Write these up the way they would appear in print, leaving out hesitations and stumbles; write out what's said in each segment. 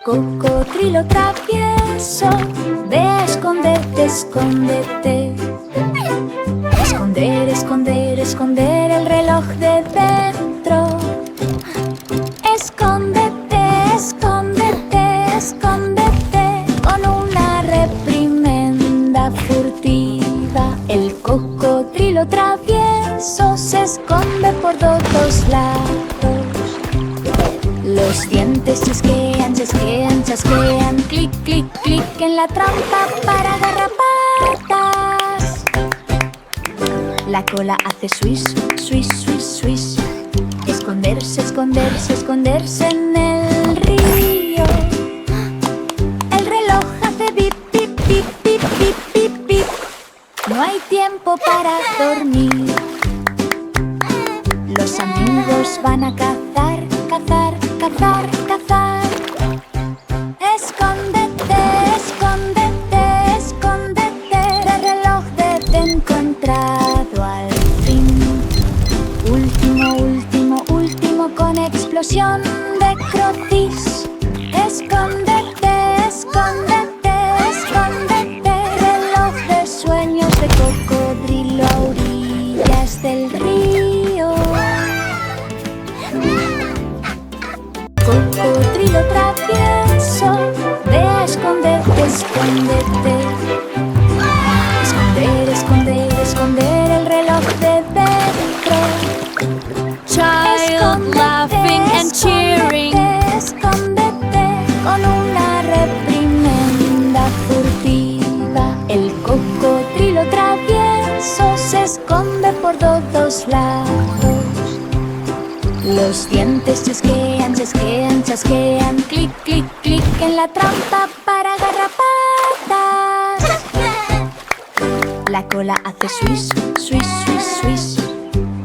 Cocodrilo travieso, ve a esconderte, escóndete. Esconder, esconder, esconder el reloj de dentro. Escóndete, escóndete, escóndete con una reprimenda furtiva. El cocodrilo travieso se esconde por todos lados. Los dientes chasquean, chasquean, chasquean. Clic, clic, clic en la trampa para garrapatas. La cola hace swish, swish, swish, swish. Esconderse, esconderse, esconderse en el río. El reloj hace bip, bip, bip, bip, bip, bip, bip. No hay tiempo para dormir. Los amigos van a cazar, cazar, cazar, cazar. Escóndete, escóndete, escóndete. El reloj debe encontrado al fin. Último, último, último con explosión de crocis. Escóndete, escóndete, escóndete. Reloj de sueños de cocodrilo a orillas del río. Cocodrilo travieso, ve a esconderte, escóndete. Esconder, esconder, esconder el reloj de dentro. Child laughing and cheering. Escóndete con una reprimenda furtiva. El cocodrilo travieso se esconde por todos lados. Los dientes chasquean, chasquean, chasquean. Clic, clic, clic en la trampa para garrapatas. La cola hace swish, swish, swish, swish.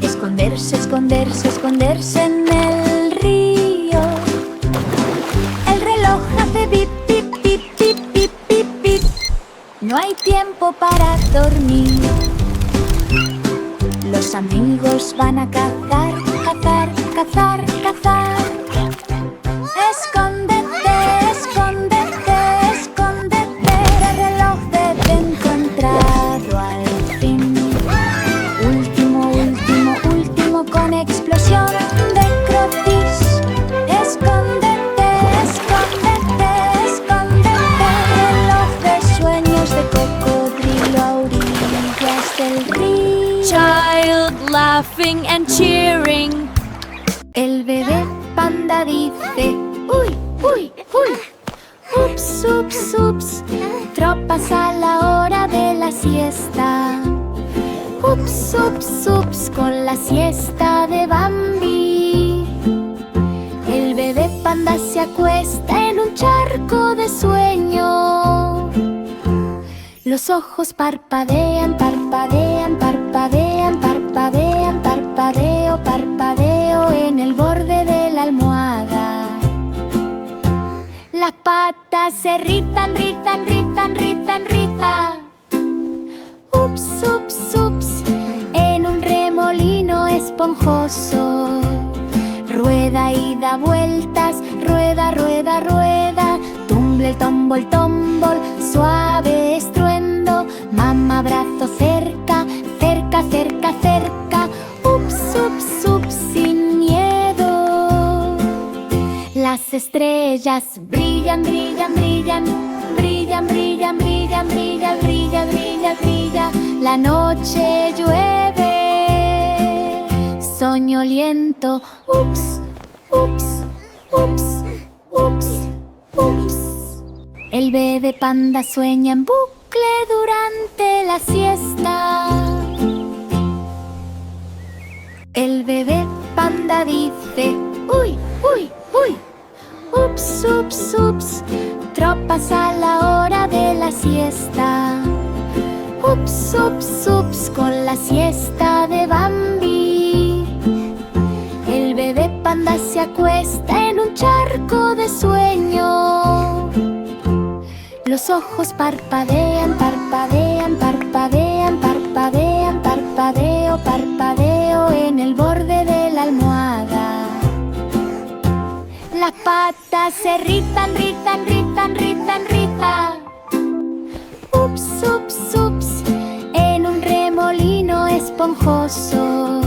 Esconderse, esconderse, esconderse en el río. El reloj hace bip, bip, bip, bip, bip, bip, bip. No hay tiempo para dormir. Los amigos van a cazar, cazar, cazar, cazar. Escóndete, escóndete, escóndete. El reloj debe encontrado al fin. Último, último, último con explosión de crocis. Escóndete, escóndete, escóndete. Reloj de sueños de cocodrilo a orillas del río. Child laughing and cheering. El bebé panda dice: uy, uy, uy. Ups, ups, ups. Tropas a la hora de la siesta. Ups, ups, ups. Con la siesta de Bambi. El bebé panda se acuesta en un charco de sueño. Los ojos parpadean, parpadean, parpadean, parpadean, parpadeo, parpadeo en el borde de la almohada. Las patas se rizan, rizan, rizan, rizan, rizan. Ups, ups, ups, en un remolino esponjoso. Rueda y da vueltas, rueda, rueda, rueda. Tumble, tombol, tombol, suave estruendo. Mamá brazo cerca, cerca, cerca, cerca. Ups, ups, ups, sin miedo. Las estrellas brillan, brillan, brillan. Brillan, brillan, brillan, brillan, brillan, brillan, brillan. La noche llueve. Soñoliento. Ups, ups, ups, ups, ups. El bebé panda sueña en bucle durante la siesta. El bebé panda dice: uy, uy, uy. Ups, ups, ups. Tropas a la hora de la siesta. Ups, ups, ups. Con la siesta de Bambi. El bebé panda se acuesta en un charco de sueño. Los ojos parpadean, parpadean, parpadean, parpadean, parpadeo, parpadeo en el borde de la almohada. Las patas se rizan, rizan, rizan, rizan, rizan. Ups, ups, ups, en un remolino esponjoso.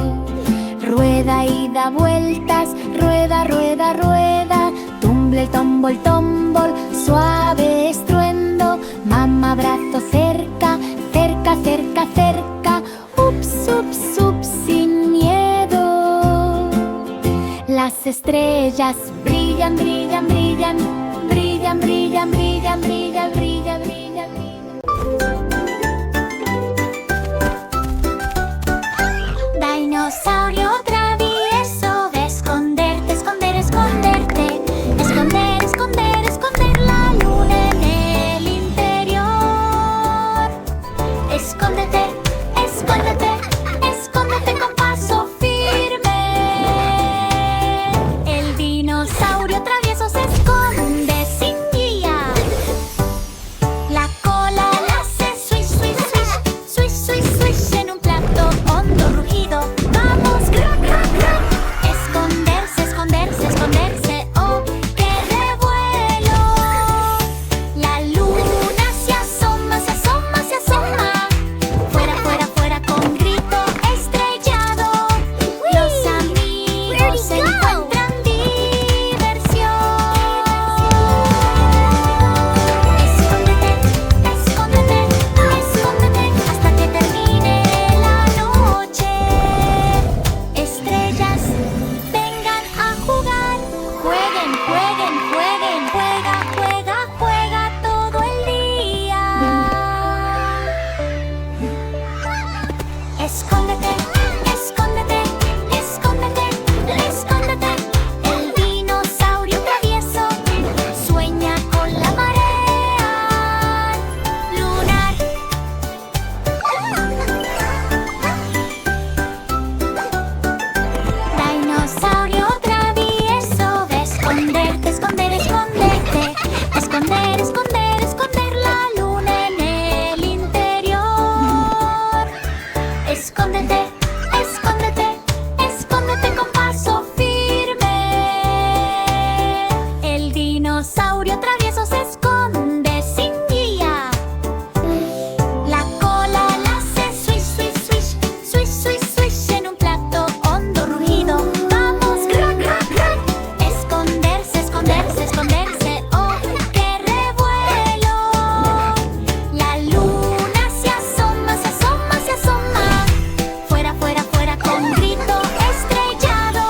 Rueda y da vueltas, rueda, rueda, rueda. Tumble, tombol, tombol, suave estruendo. Mamá brazo cerca, cerca, cerca, cerca. Ups, ups, ups, sin miedo. Las estrellas brillan, brillan, brillan. Brillan, brillan, brillan, brillan, brillan, brillan, brillan. Dinosaurio travieso, de esconderte, esconder, esconderte. Esconder, esconder, esconder la luna en el interior. Escóndete, escóndete, escóndete con paso firme. El dinosaurio travieso se esconde sin guía. La cola la hace swish, swish, swish, swish, swish, swish en un plato hondo rugido. Vamos, crack, crack, crack. Esconderse, esconderse, esconderse. Oh, qué revuelo. La luna se asoma, se asoma, se asoma. Fuera, fuera, fuera con grito estrellado. Los amigos encuentran diversión. Escóndete, escóndete, escóndete hasta que termine la noche. Estrellas, vengan a jugar. Jueguen, jueguen, jueguen. Juega, juega, juega todo el día. Escóndete, escóndete, escóndete, escóndete. El dinosaurio travieso sueña con la marea lunar. Dinosaurio travieso, de esconderte, esconder, esconderte. Esconder, esconder, esconder la luna en el interior. Escóndete, escóndete, escóndete con paso firme. El dinosaurio travieso se esconde sin guía. La cola la hace swish, swish, swish, swish, swish, swish en un plato hondo rugido. Vamos, crack, crack, crack. Esconderse, esconderse, esconderse. Oh, qué revuelo. La luna se asoma, se asoma, se asoma. Fuera, fuera, fuera con grito estrellado.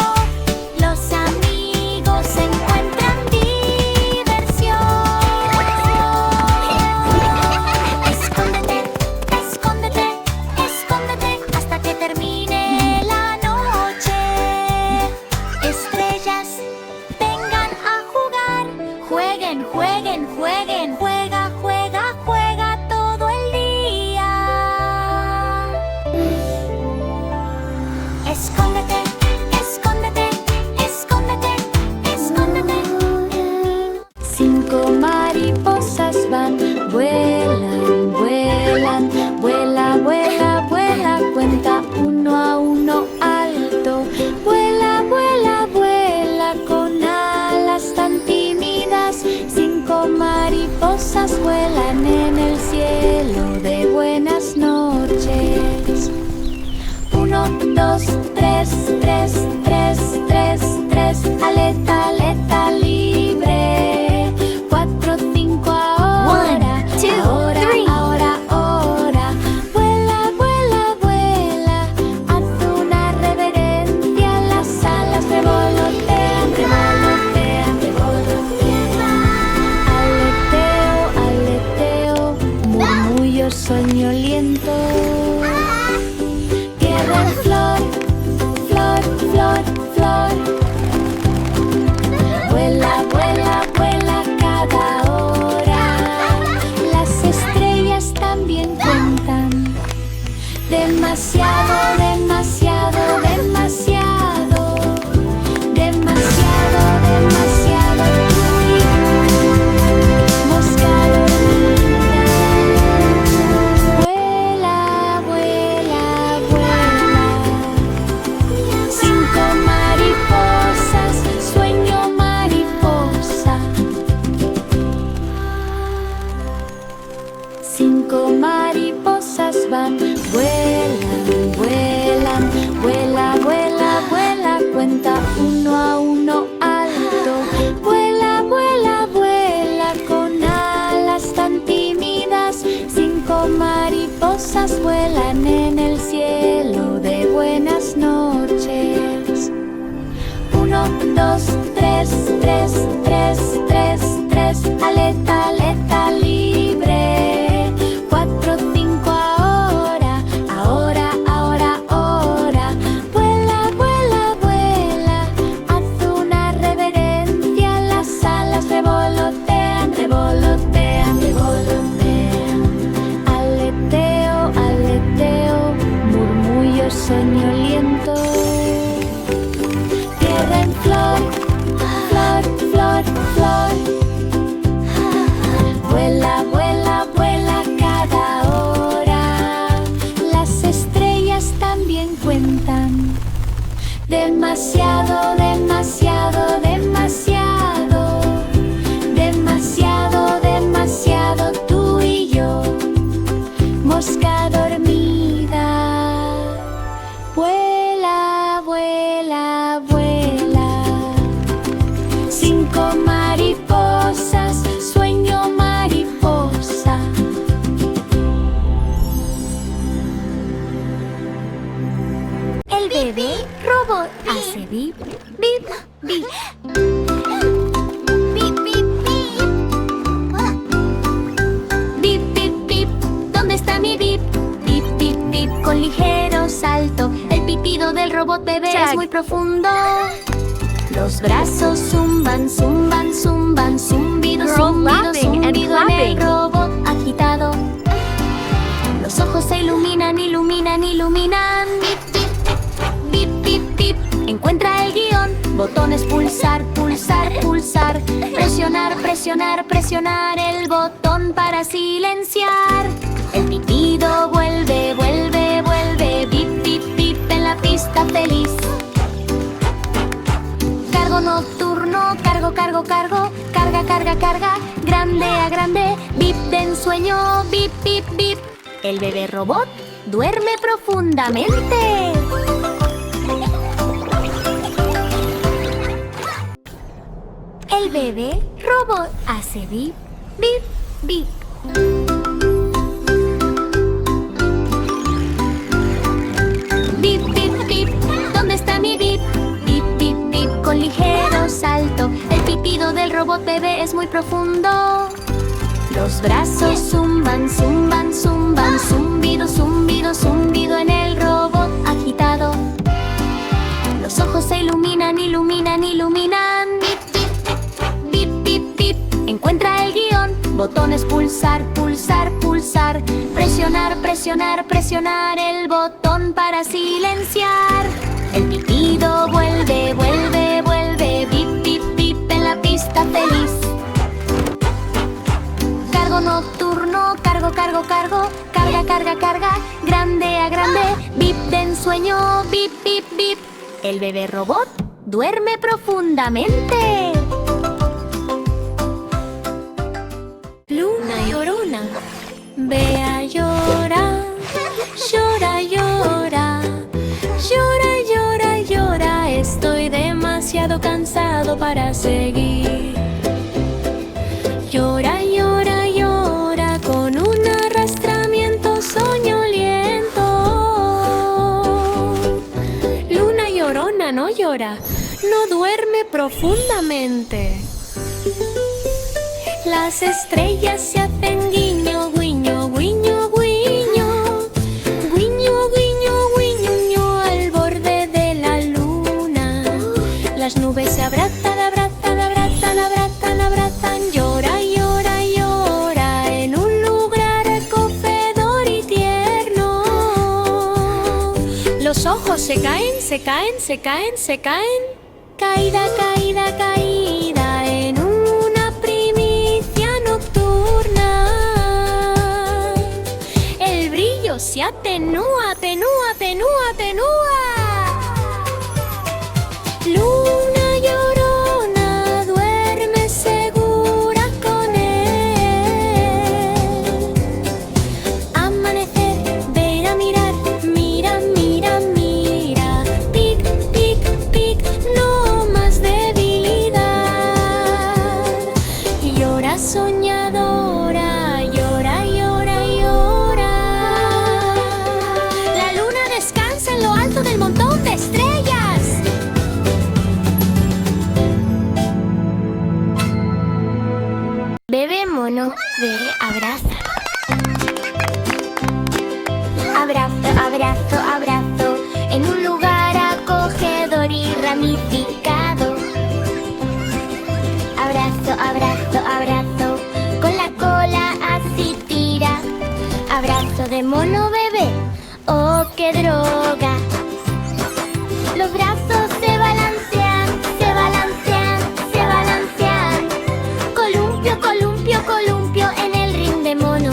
Los amigos encuentran diversión. Escóndete, escóndete, escóndete hasta que termine la noche. Estrellas, vengan a jugar. Jueguen, jueguen, jueguen. Juega, juega, juega todo el día. Escóndete, escóndete, escóndete, escóndete. 5 mariposas van, vuelan, vuelan, vuela, vuela, vuela, cuenta 1 a 1 alto. Vuela, vuela, vuela con alas tan tímidas. 5 mariposas vuelan en el cielo de buenas noches. 1, 2, 3, 3, 3, 3, 3. Aleta, aleta libre. 4, 5 ahora. 1, 2, ahora, 3. ahora, ahora. Vuela, vuela, vuela. Haz una reverencia. Las alas revolotean, revolotean, revolotean. Aleteo, aleteo. Murmullo soñoliento. Tierra en flor, flor, flor, flor. Vuela, vuela, vuela cada hora. Las estrellas también cuentan. Demasiado, demasiado, demasiado. Demasiado, demasiado. Mosca dormida. Vuela, vuela, vuela. 5 mariposas, sueño mariposa. tres, tres, tres, tres, tres. Aleta, aleta libre. 4, 5 ahora, ahora, ahora, ahora. Vuela, vuela, vuela. Haz una reverencia. Las alas revolotean, revolotean, revolotean. Aleteo, aleteo, murmullo soñoliento. Tierra en flor, flor, flor, flor. Vuela, vuela, vuela cada hora. Las estrellas también cuentan. Demasiado, demasiado, demasiado. Demasiado, demasiado tú y yo. Mosca dormida. Vuela, vuela, vuela. 5 mariposas, sueño mariposa. El bebé robot hace bip, bip, bip. Bip, bip, bip. Bip, bip, bip. ¿Dónde está mi bip? Bip, bip, bip. Con ligero salto. El pitido del robot bebé es muy profundo. Los brazos zumban, zumban, zumban. Zumbido, zumbido, zumbido en el robot agitado. Los ojos se iluminan, iluminan, iluminan. Bip, bip, bip, bip. Encuentra el guión. Botones pulsar, pulsar, pulsar. Presionar, presionar, presionar el botón para silenciar. El pitido vuelve, vuelve, vuelve. Bip, bip, bip en la pista feliz. Cargo nocturno, cargo, cargo, cargo. Carga, carga, carga. Grande a grande. Bip de ensueño. Bip, bip, bip. El bebé robot duerme profundamente. El bebé robot hace bip, bip, bip. Bip, bip, bip. ¿Dónde está mi bip? Bip, bip, bip. Con ligero salto. El pitido del robot bebé es muy profundo. Los brazos zumban, zumban, zumban. Zumbido, zumbido, zumbido en el robot agitado. Los ojos se iluminan, iluminan, iluminan. Bip, bip, bip, bip. Encuentra el guión. Botones pulsar, pulsar, pulsar. Presionar, presionar, presionar el botón para silenciar. El pitido vuelve, vuelve, vuelve. Bip, bip, bip en la pista feliz. Cargo nocturno, cargo, cargo, cargo. Carga, carga, carga. Grande a grande. Bip de ensueño. Bip, bip, bip. El bebé robot duerme profundamente. Luna llorona, ve a llorar. Llora, llora. Llora, llora, llora. Estoy demasiado cansado para seguir. Llora, llora, llora. Con un arrastramiento soñoliento. Luna llorona no llora, no duerme profundamente. Las estrellas se hacen guiño, guiño, guiño, guiño. Guiño, guiño, guiño al borde de la luna. Las nubes se abrazan, abrazan, abrazan, abrazan, abrazan. Llora, llora, llora en un lugar acogedor y tierno. Los ojos se caen, se caen, se caen, se caen. Caída, caída, caída en una primicia nocturna. El brillo se atenúa, atenúa, atenúa, atenúa. Luna llorona, duerme segura con él. Amanecer, ven a mirar, mira, mira, mira. Pic, pic, pic, no más debilidad. Llora soñadora, llora, llora, llora. La luna descansa en lo alto de dorí ramificado. Abrazo, abrazo, abrazo, con la cola así tira. Abrazo de mono bebé, oh qué droga. Los brazos se balancean, se balancean, se balancean. Columpio, columpio, columpio en el ring de mono.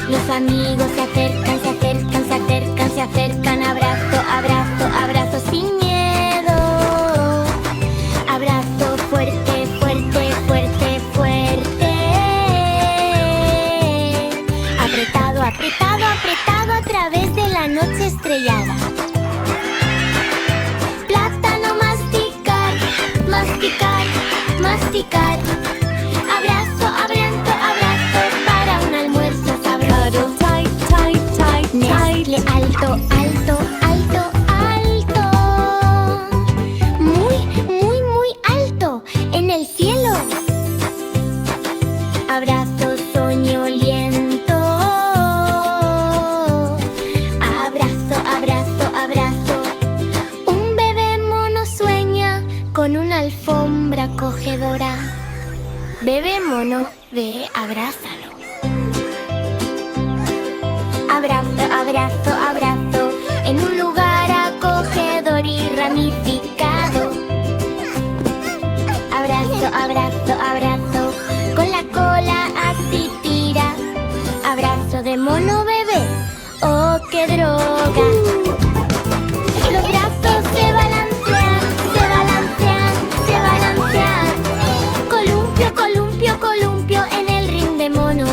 Los amigos se acercan, se acercan, se acercan, se acercan. Abrazo, abrazo, abrazo sin miedo. Abrazo fuerte, fuerte, fuerte, fuerte. Apretado, apretado, apretado a través de la noche estrellada. Plátano masticar, masticar, masticar. Abrazo, abrazo, abrazo para un almuerzo sabroso. Tight, tight, tight, tight. Nestlé alto, alto, alto, alto. Muy, muy, muy alto en el cielo. Abrazo soñoliento. Abrazo, abrazo, abrazo. Un bebé mono sueña con una alfombra acogedora. Bebé mono, ve, abrázalo. Abrazo, abrazo, abrazo, en un lugar acogedor y ramificado. Abrazo, abrazo, abrazo, con la cola así tira. Abrazo de mono bebé, oh qué droga. Los brazos se balancean, se balancean, se balancean. Columpio, columpio, columpio en el ring de mono.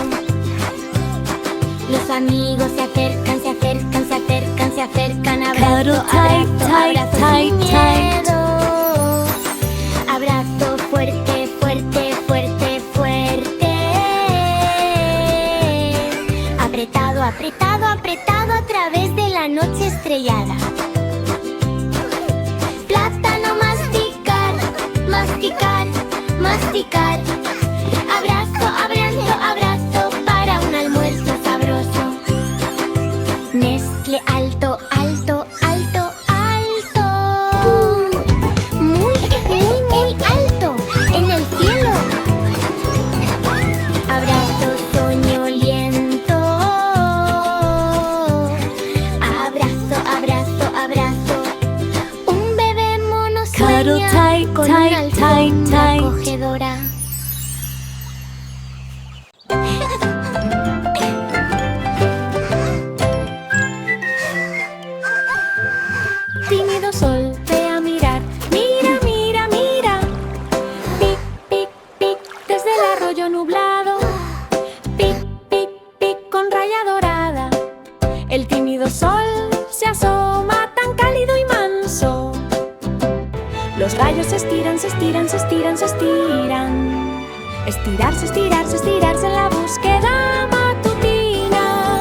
Los amigos se acercan, se acercan, se acercan, se acercan. Abrazo, Tight, abrazo, tight, abrazo tight, sin tight. miedo. Abrazo fuerte, fuerte, fuerte, fuerte. Apretado, apretado, apretado a través de la noche estrellada. Plátano masticar, masticar, masticar. Abrazo, abrazo, abrazo para un almuerzo sabroso. Nestlé alto, alto, alto, alto. Muy, muy, muy alto en el cielo. Abrazo soñoliento. Abrazo, abrazo, abrazo. Un bebé mono Cuddle sueña tight, con tight, una tight, alfombra tight. acogedora. Tímido sol, ve a mirar. Mira, mira, mira. Pic, pic, pic, desde el arroyo nublado. Pic, pic, pic, con raya dorada. El tímido sol se asoma tan cálido y manso. Los rayos se estiran, se estiran, se estiran, se estiran. Estirarse, estirarse, estirarse en la búsqueda matutina.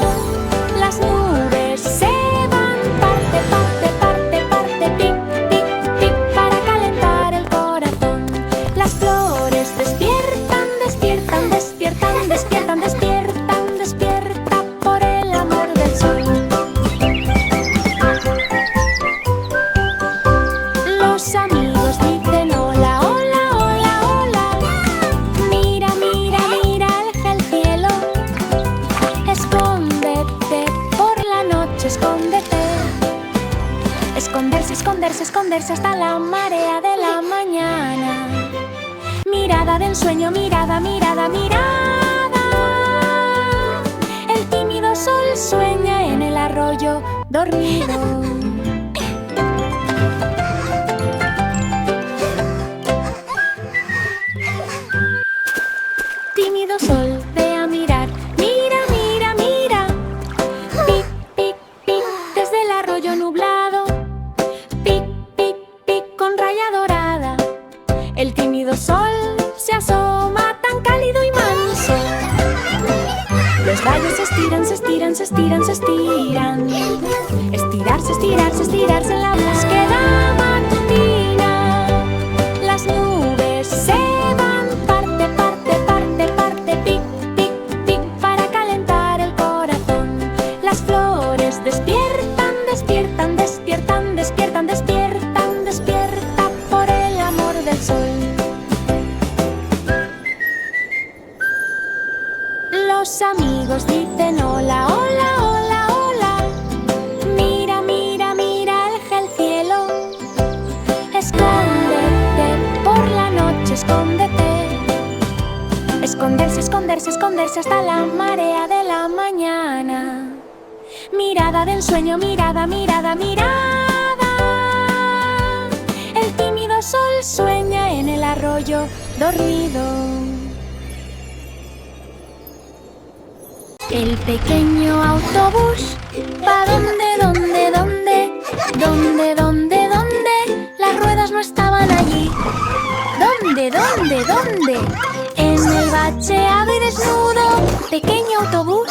Las nubes se van parte, parte, parte, parte. Pic, pic, pic, para calentar el corazón. Las flores despiertan, despiertan, despiertan, despiertan, despiertan, despiertan por el amor del sol. Los amigos dicen hola, hola, hola, hola. Mira, mira, mira hacia el cielo. Escóndete por la noche, escóndete. Esconderse, esconderse, esconderse hasta la marea de la mañana. Mirada de ensueño, mirada, mirada, mirada. El tímido sol sueña en el arroyo dormido. Tímido sol, ve a mirar. Mira, mira, mira. Pic, pic, pic, desde el arroyo nublado. Pic, pic, pic, con raya dorada. El tímido sol se asoma tan cálido y manso. Los rayos se estiran, se estiran, se estiran, se estiran. Estirarse, estirarse, estirarse en la búsqueda matutina. Las nubes se van parte, parte, parte, parte. Pic, pic, pic, para calentar el corazón. Las flores despiertan, despiertan, despiertan, despiertan, despiertan. escóndete. Esconderse, esconderse, esconderse hasta la marea de la mañana. Mirada de ensueño, mirada, mirada, mirada. El tímido sol sueña en el arroyo dormido. El pequeño autobús va donde, donde. Las ruedas no estaban allí. ¿Dónde? En el bacheado y desnudo pequeño autobús.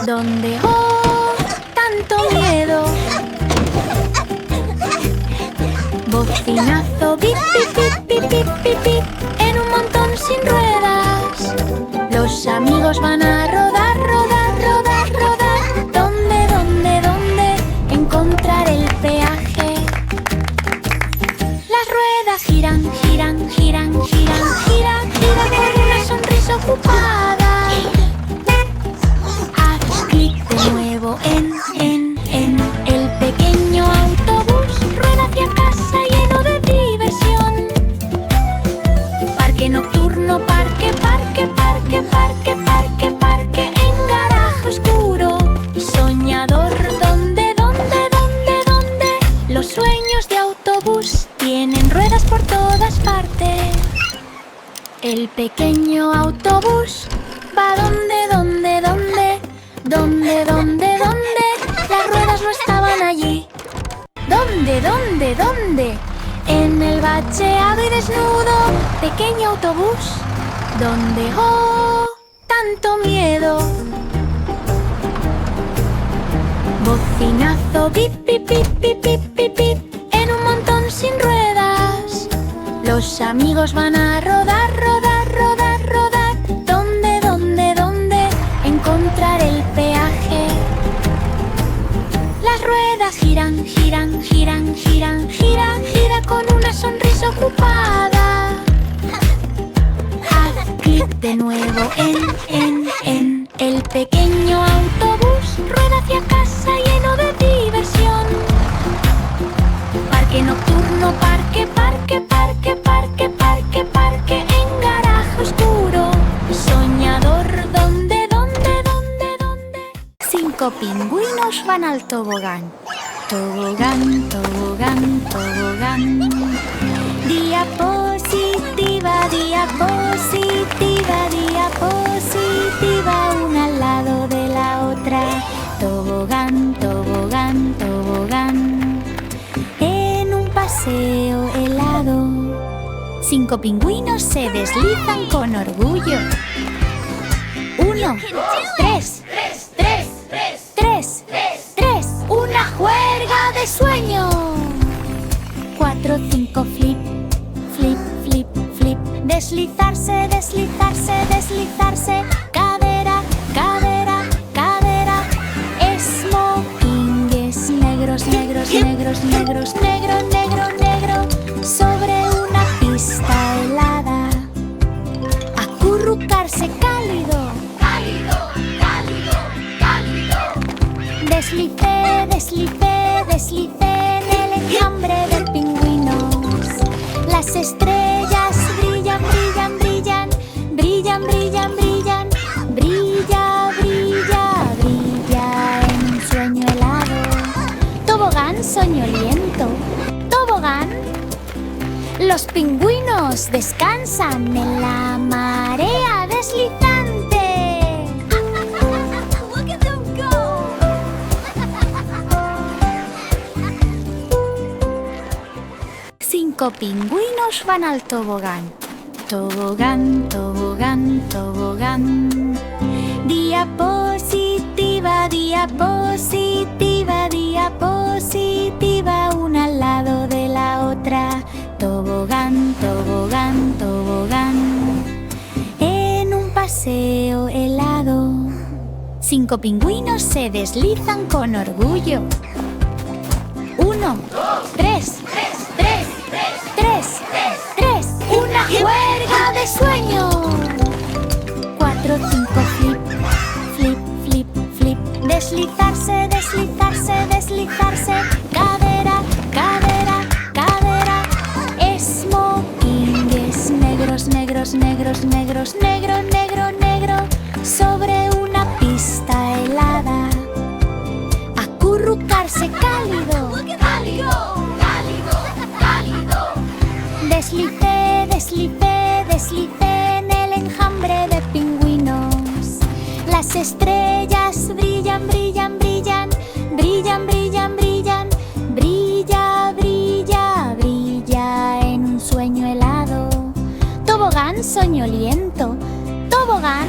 ¿Dónde? ¡Oh! ¡Tanto miedo! Bocinazo, bip, bip, bip, bip, bip, bip, bip, en un montón sin ruedas. Los amigos van a rodar, rodar, rodar, rodar. ¿Dónde? Encontrar el peaje. Las ruedas giran, giran, giran, giran, giran, giran con una sonrisa ocupada. Haz clic de nuevo en el pequeño autobús. Rueda hacia casa lleno de diversión. Parque nocturno, parque, parque, parque, parque, parque, parque en garaje oscuro. Soñador, ¿dónde? Los sueños de autobús tienen ruedas por todas partes. El pequeño autobús va donde. Las ruedas no estaban allí. ¿Dónde? En el bacheado y desnudo pequeño autobús. ¿Dónde? ¡Oh! ¡Tanto miedo! Bocinazo, bip, bip, bip, bip, bip, bip, bip, en un montón sin ruedas. Los amigos van a rodar, rodar, rodar, rodar. ¿Dónde? Encontrar el peaje. Las ruedas giran, giran, giran, giran, giran, giran con una sonrisa ocupada. Haz clic de nuevo en el pequeño autobús. Rueda hacia casa lleno de diversión. Parque nocturno, parque, parque, parque, parque, parque, parque en garaje oscuro. Soñador, ¿dónde? 5 pingüinos van al tobogán. Tobogán, tobogán, tobogán. Diapositiva, diapositiva, diapositiva, una al lado de la otra. Tobogán, tobogán, tobogán, en un paseo helado. 5 pingüinos se deslizan con orgullo. 1, 3, 3, una juerga de sueño. 4, 5, flip, flip, flip, flip. Deslizarse, deslizarse, deslizarse. Cadera, cadera, cadera. Smokingues negros, negros, negros, negros, negro, negro, negro. Sobre una pista helada. Acurrucarse cálido. Cálido, cálido, cálido. Deslicé, deslicé, deslicé en el enjambre de pingüinos. Las estrellas brillan, brillan, brillan, brillan, brillan, brillan. Brilla, brilla, brilla en un sueño helado. Tobogán soñoliento. Tobogán. Los pingüinos descansan en la marea deslizante. Look at them go. 5 pingüinos van al tobogán. Tobogán, tobogán, tobogán. Diapositiva, diapositiva, diapositiva, una al lado de la otra. Tobogán, tobogán, tobogán, en un paseo helado. 5 pingüinos se deslizan con orgullo. 1, 3, 3, una juerga de sueño. 4, 5, flip, flip, flip, flip. Deslizarse, deslizarse, deslizarse. Cadera, cadera, cadera. Smokingues negros, estrellas brillan, brillan, brillan, brillan, brillan, brillan. Brilla, brilla, brilla en un sueño helado. Tobogán soñoliento, tobogán.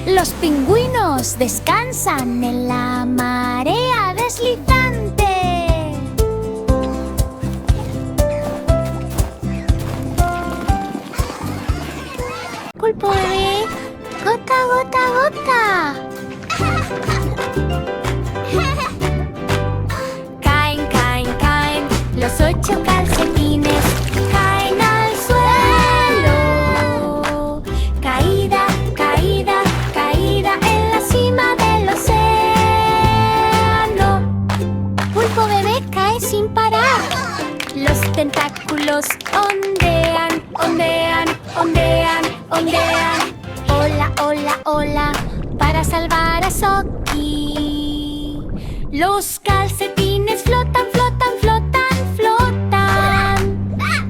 Los pingüinos descansan en la marea deslizante. Pulpo bebé, gota, gota, gota. Caen, caen, caen los 8 calcetines, caen al suelo. Caída, caída, caída en la cima del océano. Pulpo bebé cae sin parar. Los tentáculos ondean, ondean, ondean, ondean. Hola, hola, hola, para salvar a Socky. Los calcetines flotan, flotan, flotan, flotan.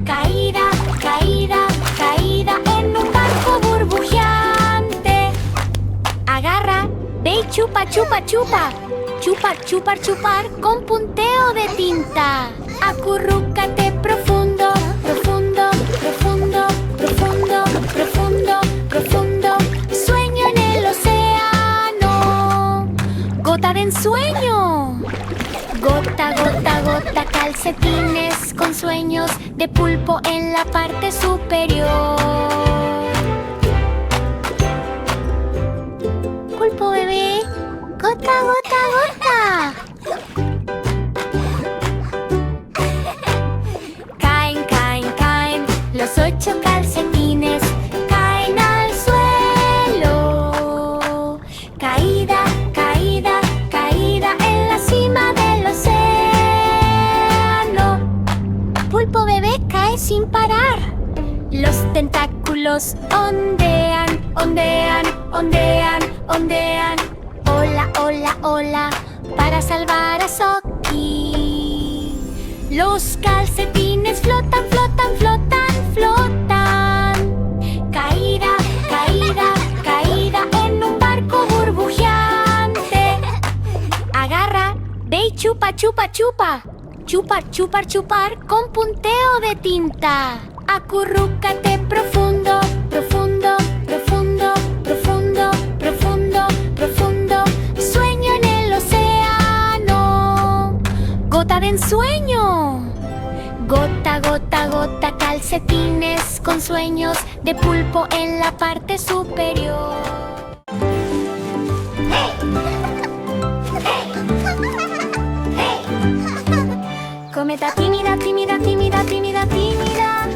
Caída, caída, caída en un barco burbujeante. Agarra, ve y chupa, chupa, chupa. Chupar, chupar, chupar con punteo de tinta. Acurrúcate profundo, profundo, profundo, profundo, profundo, profundo. Sueño en el océano. Gota de ensueño. Gota, gota, gota, calcetines con sueños de pulpo en la parte superior. Pulpo bebé, gota, gota, gota. Caen, caen, caen los 8 calcetines, caen al suelo. Caída, caída, caída en la cima del océano. Pulpo bebé cae sin parar. Los tentáculos ondean, ondean, ondean, ondean. Hola, hola, hola, para salvar a Socky. Los calcetines flotan, flotan, flotan, flotan. Caída, caída, caída en un barco burbujeante. Agarra, ve y chupa, chupa, chupa. Chupar, chupar, chupar con punteo de tinta. Acurrúcate profundo, profundo, profundo, profundo, profundo, profundo. Sueño en el océano. Gota de ensueño. Gota, gota, gota, calcetines con sueños de pulpo en la parte superior. Cometa tímida, tímida, tímida, tímida, tímida.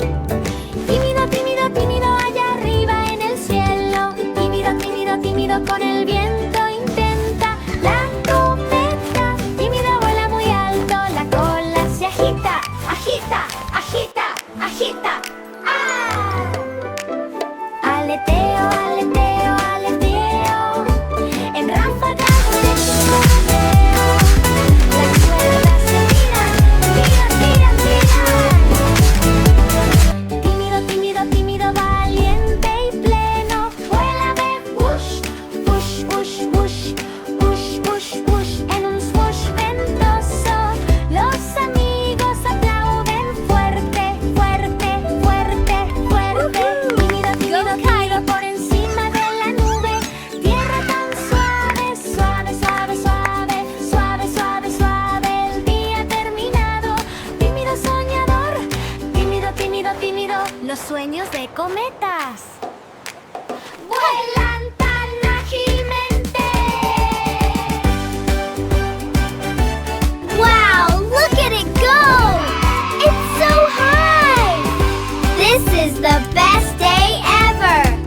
Tímido, tímido, tímido allá arriba en el cielo. Tímido, tímido, tímido con el viento intenta. La cometa tímida vuela muy alto. La cola se agita, agita, agita, agita. ¡Ah! Aleteo, aleteo, aleteo. En ráfagas de bombeo. Las cuerdas se tiran, tiran, tiran, tiran. Tímido, tímido, tímido, valiente y pleno. Vuela, ve, whoosh, whoosh, whoosh, whoosh, whoosh, whoosh, whoosh. En un swoosh ventoso, los amigos aplauden fuerte, fuerte, fuerte, fuerte. Tímido, tímido, tímido por encima de la nube. Tierra tan suave, suave, suave, suave, suave, suave, suave. El día terminado. Tímido soñador, tímido, tímido, tímido. Los sueños de cometas. Vuelan tan ágilmente. Wow, look at it go! It's so high! This is the best day ever!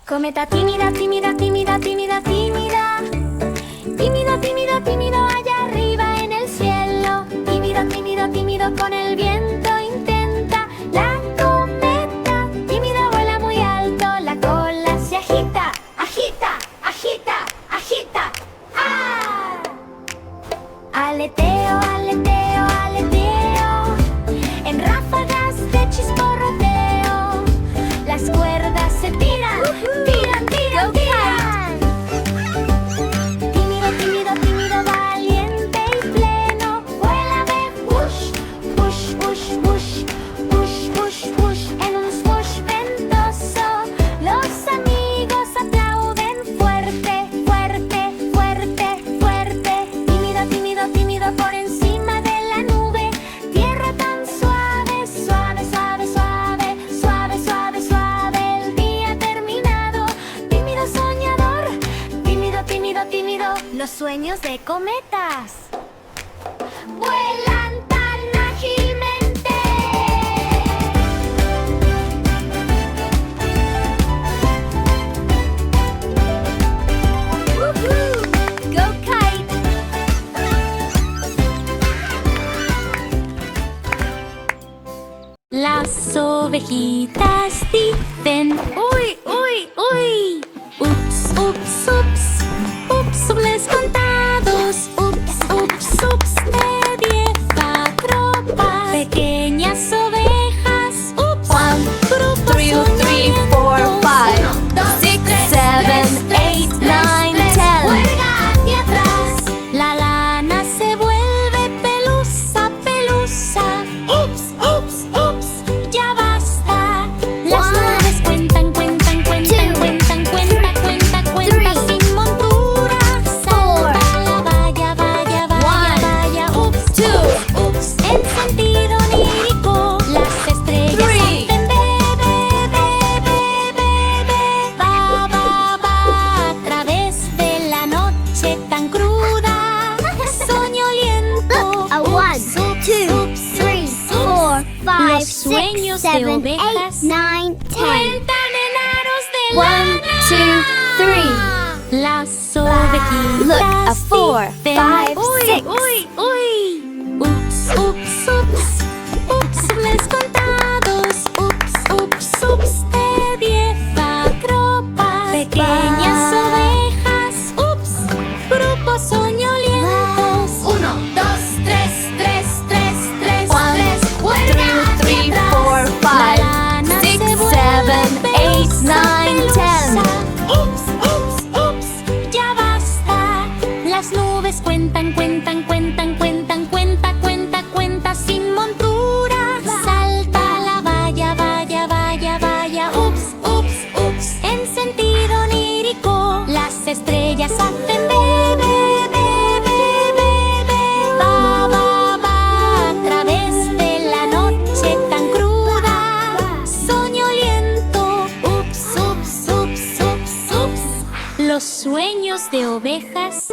Cometa tímida, tímida, tímida, tímida, tímida. Tímido, tímido, tímido allá arriba en el cielo. Tímido, tímido, tímido con el viento intenta. La cometa tímida vuela muy alto. La cola se agita, agita, agita, agita. ¡Ah! Aleteo, aleteo. Los sueños de cometas. Vuelan tan ágilmente. ¡Woohoo! ¡Go kite! Las ovejitas dicen: uy, uy, uy. Ups, ups, ups. Ups, dobles contados. Ups, ups, ups. De 10 acropas. Pequeñas ovejas. Ups. 1, 2, 3, 4, 5, 6, 7, 8, 9, 10. Juega hacia atrás. La lana se vuelve pelusa, pelusa. Ups, ups, ups, ya basta. Las nubes cuentan, cuentan, cuentan, cuentan, cuenta, cuenta, cuenta sin montura. Salta la valla, valla, valla, valla. Ups, 2, ups, en sentido onírico. Las estrellas 3. hacen bebé, bebé, bebé. Va, va, va a través de la noche tan cruda. Soñoliento. A 1, 2, 3, 4, 5, Los 6, sueños de 7, 8, ovejas 9, 10. cuentan en aros de 1, lana. 2, 3. Las ovejitas Look, a 4, dicen: 5, uy, 6. uy, uy. Ups, ups, ups. Ups, dobles contados. Ups, ups, ups. De 10 acropas. Pequeñas ovejas. Ups, grupos soñolientos. 1, 2, 3, 3, 3, 3, 1, 2, 3, 4, 5, 6, 7, 8, 9, 10. Ups, ups, ups, ya basta. Las nubes cuentan, cuentan, cuentan, cuentan, cuenta, cuenta, cuenta sin montura. Salta la valla, valla, valla, valla. Ups, ups, ups, en sentido onírico. Las estrellas hacen bebé, bebé, bebé. Va, va, va a través de la noche tan cruda. Soñoliento. Ups, ups, ups, ups, ups. Los sueños de ovejas.